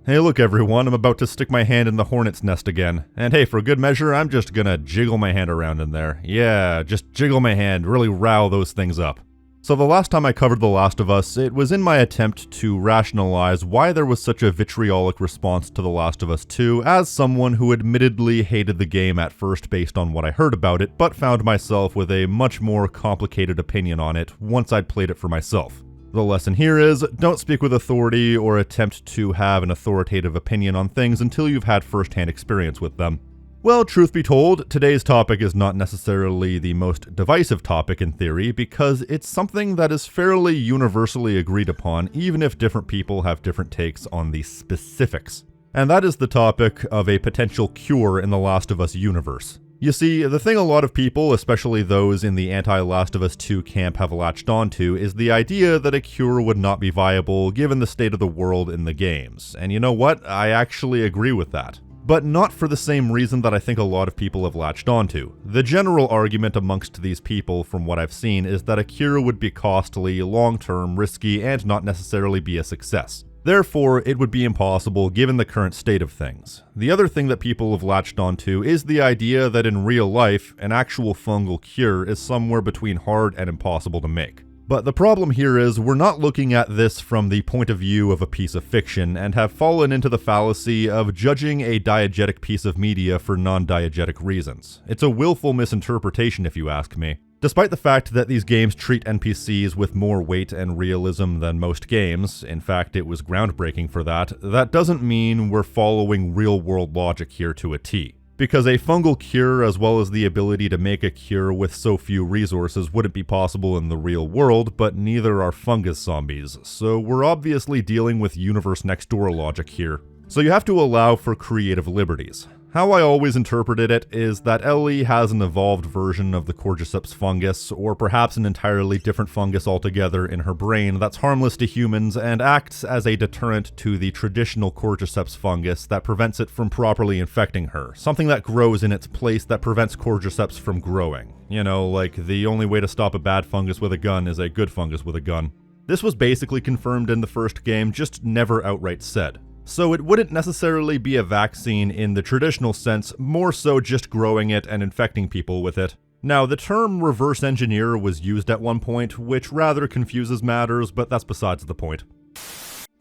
Hey look everyone, I'm about to stick my hand in the hornet's nest again. And hey, for good measure, I'm just gonna jiggle my hand around in there. Yeah, just jiggle my hand, really rile those things up. So the last time I covered The Last of Us, it was in my attempt to rationalize why there was such a vitriolic response to The Last of Us 2 as someone who admittedly hated the game at first based on what I heard about it, but found myself with a much more complicated opinion on it once I'd played it for myself. The lesson here is, don't speak with authority or attempt to have an authoritative opinion on things until you've had first-hand experience with them. Well, truth be told, today's topic is not necessarily the most divisive topic in theory, because it's something that is fairly universally agreed upon, even if different people have different takes on the specifics. And that is the topic of a potential cure in the Last of Us universe. You see, the thing a lot of people, especially those in the anti-Last of Us 2 camp, have latched onto is the idea that a cure would not be viable given the state of the world in the games. And you know what? I actually agree with that. But not for the same reason that I think a lot of people have latched onto. The general argument amongst these people, from what I've seen, is that a cure would be costly, long-term, risky, and not necessarily be a success. Therefore, it would be impossible given the current state of things. The other thing that people have latched onto is the idea that in real life, an actual fungal cure is somewhere between hard and impossible to make. But the problem here is we're not looking at this from the point of view of a piece of fiction and have fallen into the fallacy of judging a diegetic piece of media for non-diegetic reasons. It's a willful misinterpretation if you ask me. Despite the fact that these games treat NPCs with more weight and realism than most games, in fact it was groundbreaking for that, that doesn't mean we're following real-world logic here to a T. Because a fungal cure, as well as the ability to make a cure with so few resources, wouldn't be possible in the real world, but neither are fungus zombies, so we're obviously dealing with universe next door logic here. So you have to allow for creative liberties. How I always interpreted it is that Ellie has an evolved version of the Cordyceps fungus, or perhaps an entirely different fungus altogether in her brain that's harmless to humans and acts as a deterrent to the traditional Cordyceps fungus that prevents it from properly infecting her, something that grows in its place that prevents Cordyceps from growing. You know, like the only way to stop a bad fungus with a gun is a good fungus with a gun. This was basically confirmed in the first game, just never outright said. So it wouldn't necessarily be a vaccine in the traditional sense, more so just growing it and infecting people with it. Now, the term reverse engineer was used at one point, which rather confuses matters, but that's besides the point.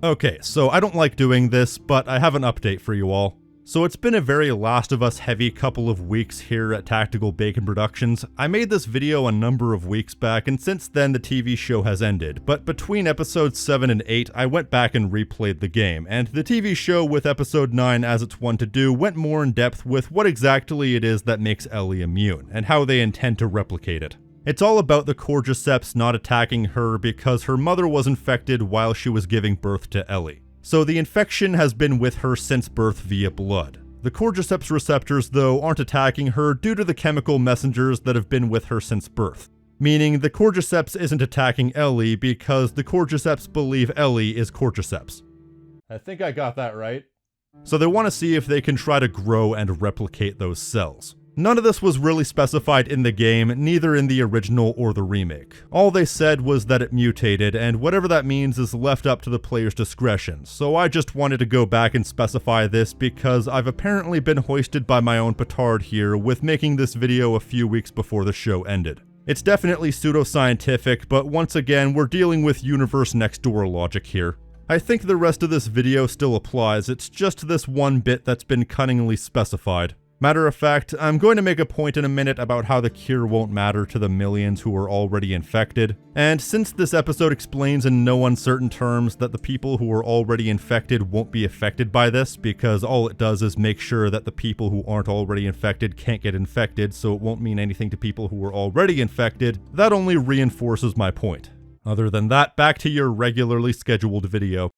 Okay, so I don't like doing this, but I have an update for you all. So it's been a very Last of Us heavy couple of weeks here at Tactical Bacon Productions. I made this video a number of weeks back, and since then the TV show has ended, but between episodes 7 and 8 I went back and replayed the game, and the TV show with episode 9, as it's one to do, went more in depth with what exactly it is that makes Ellie immune, and how they intend to replicate it. It's all about the Cordyceps not attacking her because her mother was infected while she was giving birth to Ellie. So the infection has been with her since birth via blood. The Cordyceps receptors, though, aren't attacking her due to the chemical messengers that have been with her since birth. Meaning the Cordyceps isn't attacking Ellie because the Cordyceps believe Ellie is Cordyceps. I think I got that right. So they want to see if they can try to grow and replicate those cells. None of this was really specified in the game, neither in the original or the remake. All they said was that it mutated, and whatever that means is left up to the player's discretion, so I just wanted to go back and specify this because I've apparently been hoisted by my own petard here with making this video a few weeks before the show ended. It's definitely pseudoscientific, but once again, we're dealing with universe next door logic here. I think the rest of this video still applies, it's just this one bit that's been cunningly specified. Matter of fact, I'm going to make a point in a minute about how the cure won't matter to the millions who are already infected. And since this episode explains in no uncertain terms that the people who are already infected won't be affected by this, because all it does is make sure that the people who aren't already infected can't get infected, so it won't mean anything to people who are already infected, that only reinforces my point. Other than that, back to your regularly scheduled video.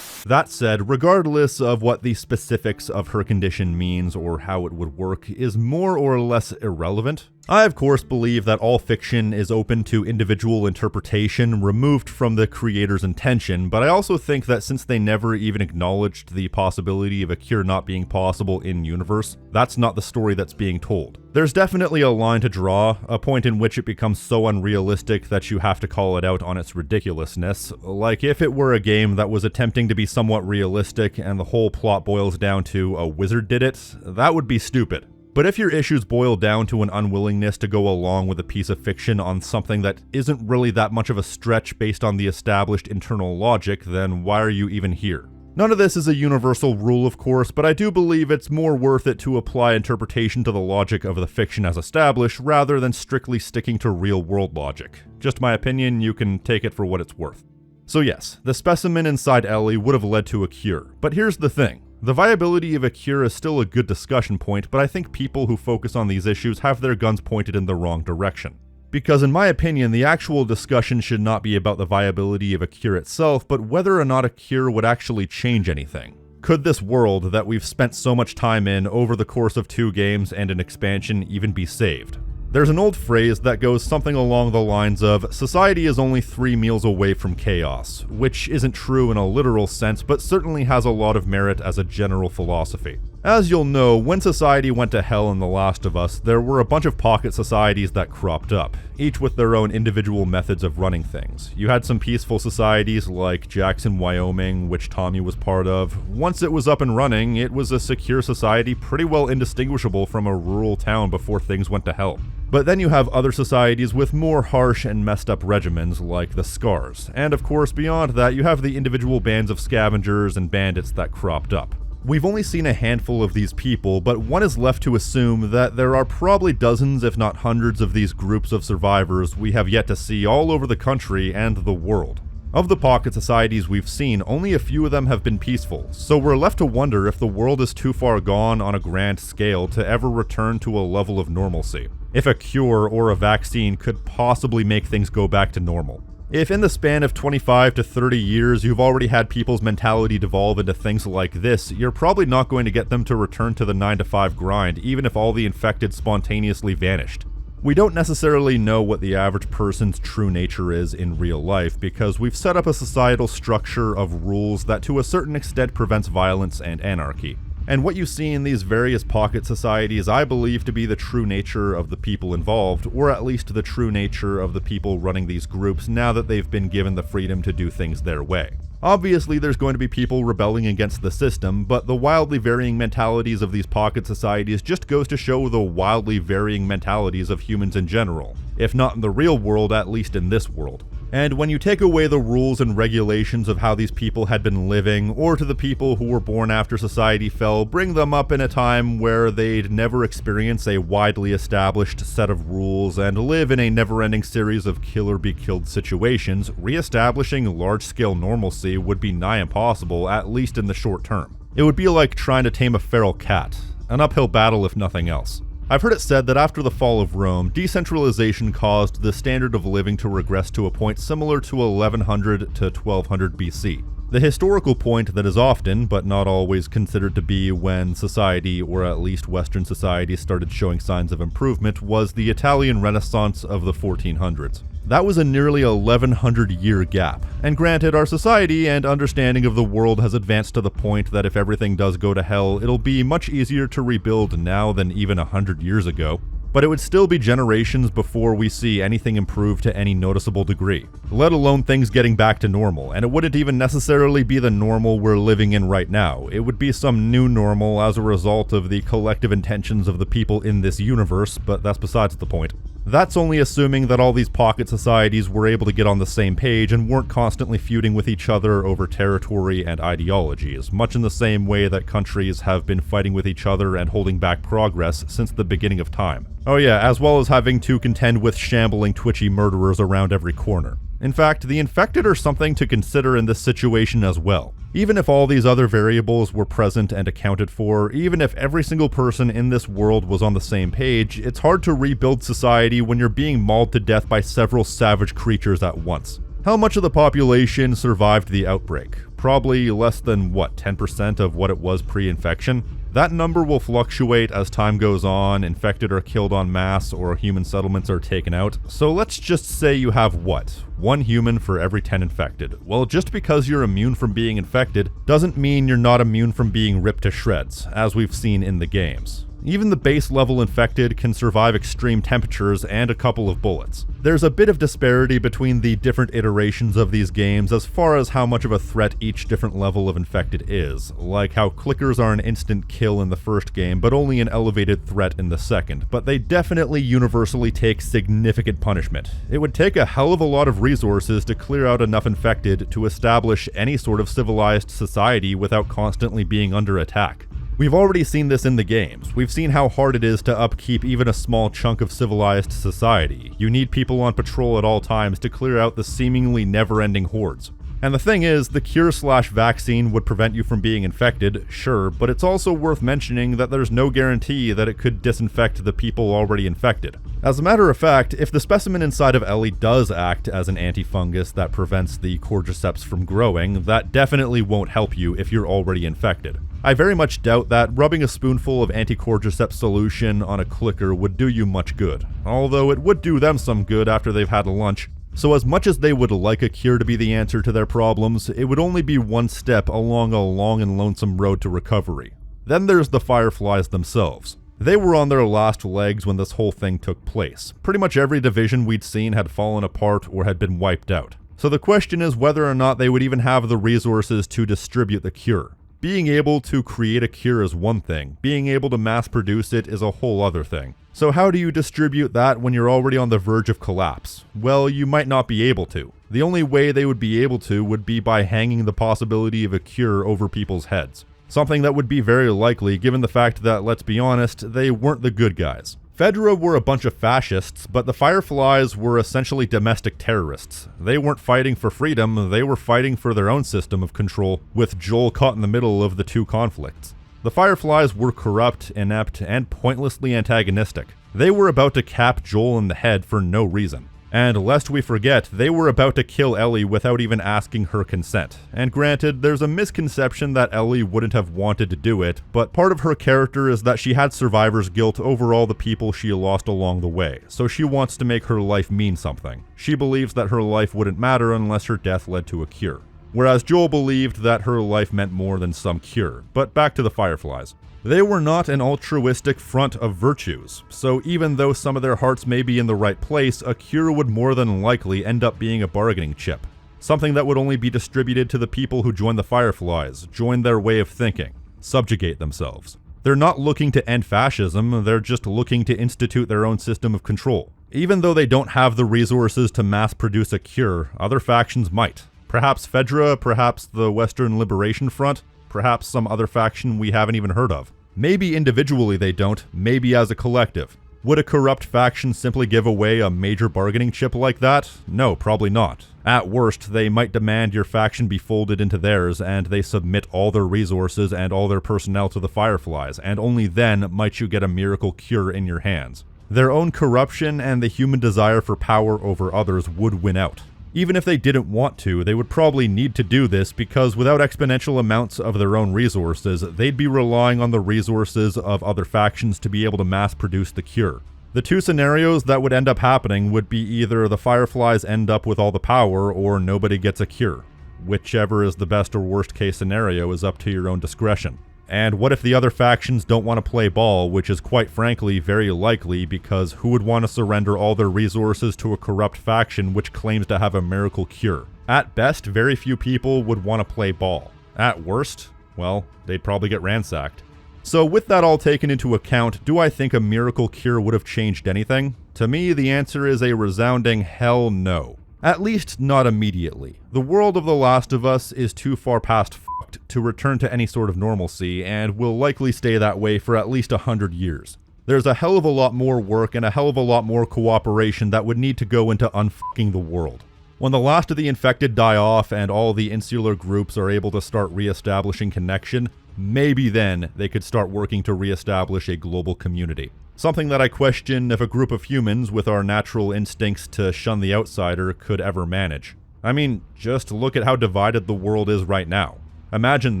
That said, regardless of what the specifics of her condition means or how it would work is more or less irrelevant. I of course believe that all fiction is open to individual interpretation removed from the creator's intention, but I also think that since they never even acknowledged the possibility of a cure not being possible in-universe, that's not the story that's being told. There's definitely a line to draw, a point in which it becomes so unrealistic that you have to call it out on its ridiculousness. Like if it were a game that was attempting to be somewhat realistic and the whole plot boils down to a wizard did it, that would be stupid. But if your issues boil down to an unwillingness to go along with a piece of fiction on something that isn't really that much of a stretch based on the established internal logic, then why are you even here? None of this is a universal rule, of course, but I do believe it's more worth it to apply interpretation to the logic of the fiction as established rather than strictly sticking to real-world logic. Just my opinion, you can take it for what it's worth. So yes, the specimen inside Ellie would have led to a cure, but here's the thing. The viability of a cure is still a good discussion point, but I think people who focus on these issues have their guns pointed in the wrong direction. Because in my opinion, the actual discussion should not be about the viability of a cure itself, but whether or not a cure would actually change anything. Could this world that we've spent so much time in over the course of 2 games and an expansion even be saved? There's an old phrase that goes something along the lines of, society is only 3 meals away from chaos, which isn't true in a literal sense, but certainly has a lot of merit as a general philosophy. As you'll know, when society went to hell in The Last of Us, there were a bunch of pocket societies that cropped up, each with their own individual methods of running things. You had some peaceful societies like Jackson, Wyoming, which Tommy was part of. Once it was up and running, it was a secure society pretty well indistinguishable from a rural town before things went to hell. But then you have other societies with more harsh and messed up regimens like the Scars, and of course beyond that you have the individual bands of scavengers and bandits that cropped up. We've only seen a handful of these people, but one is left to assume that there are probably dozens if not hundreds of these groups of survivors we have yet to see all over the country and the world. Of the pocket societies we've seen, only a few of them have been peaceful, so we're left to wonder if the world is too far gone on a grand scale to ever return to a level of normalcy. If a cure or a vaccine could possibly make things go back to normal. If in the span of 25 to 30 years you've already had people's mentality devolve into things like this, you're probably not going to get them to return to the 9-to-5 grind, even if all the infected spontaneously vanished. We don't necessarily know what the average person's true nature is in real life, because we've set up a societal structure of rules that to a certain extent prevents violence and anarchy. And what you see in these various pocket societies I believe to be the true nature of the people involved, or at least the true nature of the people running these groups now that they've been given the freedom to do things their way. Obviously there's going to be people rebelling against the system, but the wildly varying mentalities of these pocket societies just goes to show the wildly varying mentalities of humans in general. If not in the real world, at least in this world. And when you take away the rules and regulations of how these people had been living, or to the people who were born after society fell, bring them up in a time where they'd never experience a widely established set of rules and live in a never-ending series of kill-or-be-killed situations, re-establishing large-scale normalcy would be nigh impossible, at least in the short term. It would be like trying to tame a feral cat. An uphill battle if nothing else. I've heard it said that after the fall of Rome, decentralization caused the standard of living to regress to a point similar to 1100 to 1200 BC. The historical point that is often, but not always, considered to be when society, or at least Western society, started showing signs of improvement was the Italian Renaissance of the 1400s. That was a nearly 1100-year gap. And granted, our society and understanding of the world has advanced to the point that if everything does go to hell, it'll be much easier to rebuild now than even 100 years ago. But it would still be generations before we see anything improve to any noticeable degree, let alone things getting back to normal, and it wouldn't even necessarily be the normal we're living in right now. It would be some new normal as a result of the collective intentions of the people in this universe, but that's besides the point. That's only assuming that all these pocket societies were able to get on the same page and weren't constantly feuding with each other over territory and ideologies, much in the same way that countries have been fighting with each other and holding back progress since the beginning of time. Oh yeah, as well as having to contend with shambling twitchy murderers around every corner. In fact, the infected are something to consider in this situation as well. Even if all these other variables were present and accounted for, even if every single person in this world was on the same page, it's hard to rebuild society when you're being mauled to death by several savage creatures at once. How much of the population survived the outbreak? Probably less than, 10% of what it was pre-infection? That number will fluctuate as time goes on, infected are killed en masse, or human settlements are taken out. So let's just say you have what? 1 human for every 10 infected. Well, just because you're immune from being infected doesn't mean you're not immune from being ripped to shreds, as we've seen in the games. Even the base level infected can survive extreme temperatures and a couple of bullets. There's a bit of disparity between the different iterations of these games as far as how much of a threat each different level of infected is, like how clickers are an instant kill in the first game but only an elevated threat in the second, but they definitely universally take significant punishment. It would take a hell of a lot of resources to clear out enough infected to establish any sort of civilized society without constantly being under attack. We've already seen this in the games. We've seen how hard it is to upkeep even a small chunk of civilized society. You need people on patrol at all times to clear out the seemingly never-ending hordes. And the thing is, the cure/vaccine would prevent you from being infected, sure, but it's also worth mentioning that there's no guarantee that it could disinfect the people already infected. As a matter of fact, if the specimen inside of Ellie does act as an antifungus that prevents the cordyceps from growing, that definitely won't help you if you're already infected. I very much doubt that rubbing a spoonful of anti-cordyceps solution on a clicker would do you much good, although it would do them some good after they've had lunch. So as much as they would like a cure to be the answer to their problems, it would only be one step along a long and lonesome road to recovery. Then there's the Fireflies themselves. They were on their last legs when this whole thing took place. Pretty much every division we'd seen had fallen apart or had been wiped out. So the question is whether or not they would even have the resources to distribute the cure. Being able to create a cure is one thing, being able to mass produce it is a whole other thing. So how do you distribute that when you're already on the verge of collapse? Well, you might not be able to. The only way they would be able to would be by hanging the possibility of a cure over people's heads. Something that would be very likely given the fact that, let's be honest, they weren't the good guys. Fedra were a bunch of fascists, but the Fireflies were essentially domestic terrorists. They weren't fighting for freedom, they were fighting for their own system of control, with Joel caught in the middle of the two conflicts. The Fireflies were corrupt, inept, and pointlessly antagonistic. They were about to cap Joel in the head for no reason. And lest we forget, they were about to kill Ellie without even asking her consent. And granted, there's a misconception that Ellie wouldn't have wanted to do it, but part of her character is that she had survivor's guilt over all the people she lost along the way, so she wants to make her life mean something. She believes that her life wouldn't matter unless her death led to a cure. Whereas Joel believed that her life meant more than some cure. But back to the Fireflies. They were not an altruistic front of virtues, so even though some of their hearts may be in the right place, a cure would more than likely end up being a bargaining chip. Something that would only be distributed to the people who join the Fireflies, join their way of thinking, subjugate themselves. They're not looking to end fascism, they're just looking to institute their own system of control. Even though they don't have the resources to mass produce a cure, other factions might. Perhaps Fedra, perhaps the Western Liberation Front, perhaps some other faction we haven't even heard of. Maybe individually they don't, maybe as a collective. Would a corrupt faction simply give away a major bargaining chip like that? No, probably not. At worst, they might demand your faction be folded into theirs and they submit all their resources and all their personnel to the Fireflies, and only then might you get a miracle cure in your hands. Their own corruption and the human desire for power over others would win out. Even if they didn't want to, they would probably need to do this because without exponential amounts of their own resources, they'd be relying on the resources of other factions to be able to mass produce the cure. The two scenarios that would end up happening would be either the Fireflies end up with all the power or nobody gets a cure. Whichever is the best or worst case scenario is up to your own discretion. And what if the other factions don't want to play ball, which is quite frankly very likely because who would want to surrender all their resources to a corrupt faction which claims to have a miracle cure? At best, very few people would want to play ball. At worst, well, they'd probably get ransacked. So with that all taken into account, do I think a miracle cure would have changed anything? To me, the answer is a resounding hell no. At least not immediately. The world of The Last of Us is too far past fucked to return to any sort of normalcy, and will likely stay that way for at least 100 years. There's a hell of a lot more work and a hell of a lot more cooperation that would need to go into unfucking the world. When the last of the infected die off and all the insular groups are able to start re-establishing connection, maybe then they could start working to re-establish a global community. Something that I question if a group of humans with our natural instincts to shun the outsider could ever manage. I mean, just look at how divided the world is right now. Imagine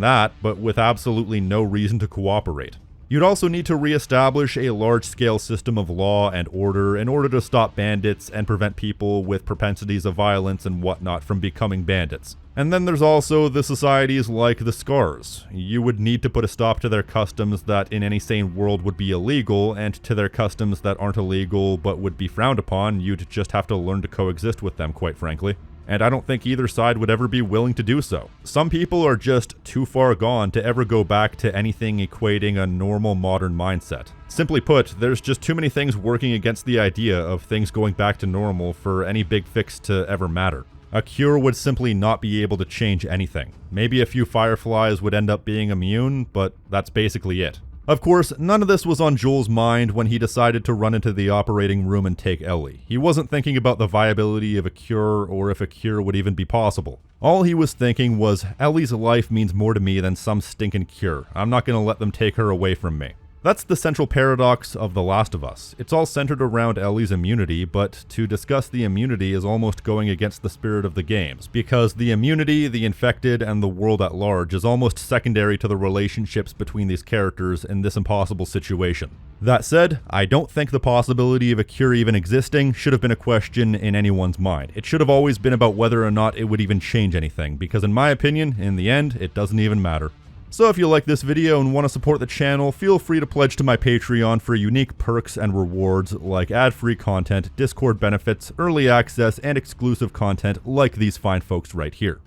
that, but with absolutely no reason to cooperate. You'd also need to re-establish a large-scale system of law and order in order to stop bandits and prevent people with propensities of violence and whatnot from becoming bandits. And then there's also the societies like the Scars. You would need to put a stop to their customs that in any sane world would be illegal, and to their customs that aren't illegal but would be frowned upon. You'd just have to learn to coexist with them, quite frankly. And I don't think either side would ever be willing to do so. Some people are just too far gone to ever go back to anything equating a normal modern mindset. Simply put, there's just too many things working against the idea of things going back to normal for any big fix to ever matter. A cure would simply not be able to change anything. Maybe a few fireflies would end up being immune, but that's basically it. Of course, none of this was on Joel's mind when he decided to run into the operating room and take Ellie. He wasn't thinking about the viability of a cure or if a cure would even be possible. All he was thinking was, Ellie's life means more to me than some stinking cure. I'm not gonna let them take her away from me. That's the central paradox of The Last of Us. It's all centered around Ellie's immunity, but to discuss the immunity is almost going against the spirit of the games, because the immunity, the infected, and the world at large is almost secondary to the relationships between these characters in this impossible situation. That said, I don't think the possibility of a cure even existing should have been a question in anyone's mind. It should have always been about whether or not it would even change anything, because in my opinion, in the end, it doesn't even matter. So if you like this video and want to support the channel, feel free to pledge to my Patreon for unique perks and rewards like ad-free content, Discord benefits, early access, and exclusive content like these fine folks right here.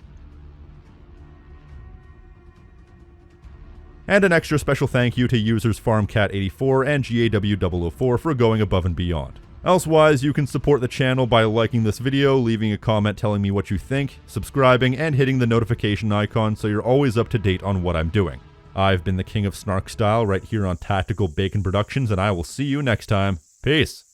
And an extra special thank you to users FarmCat84 and GAW004 for going above and beyond. Elsewise, you can support the channel by liking this video, leaving a comment telling me what you think, subscribing, and hitting the notification icon so you're always up to date on what I'm doing. I've been the King of Snark Style right here on Tactical Bacon Productions, and I will see you next time. Peace!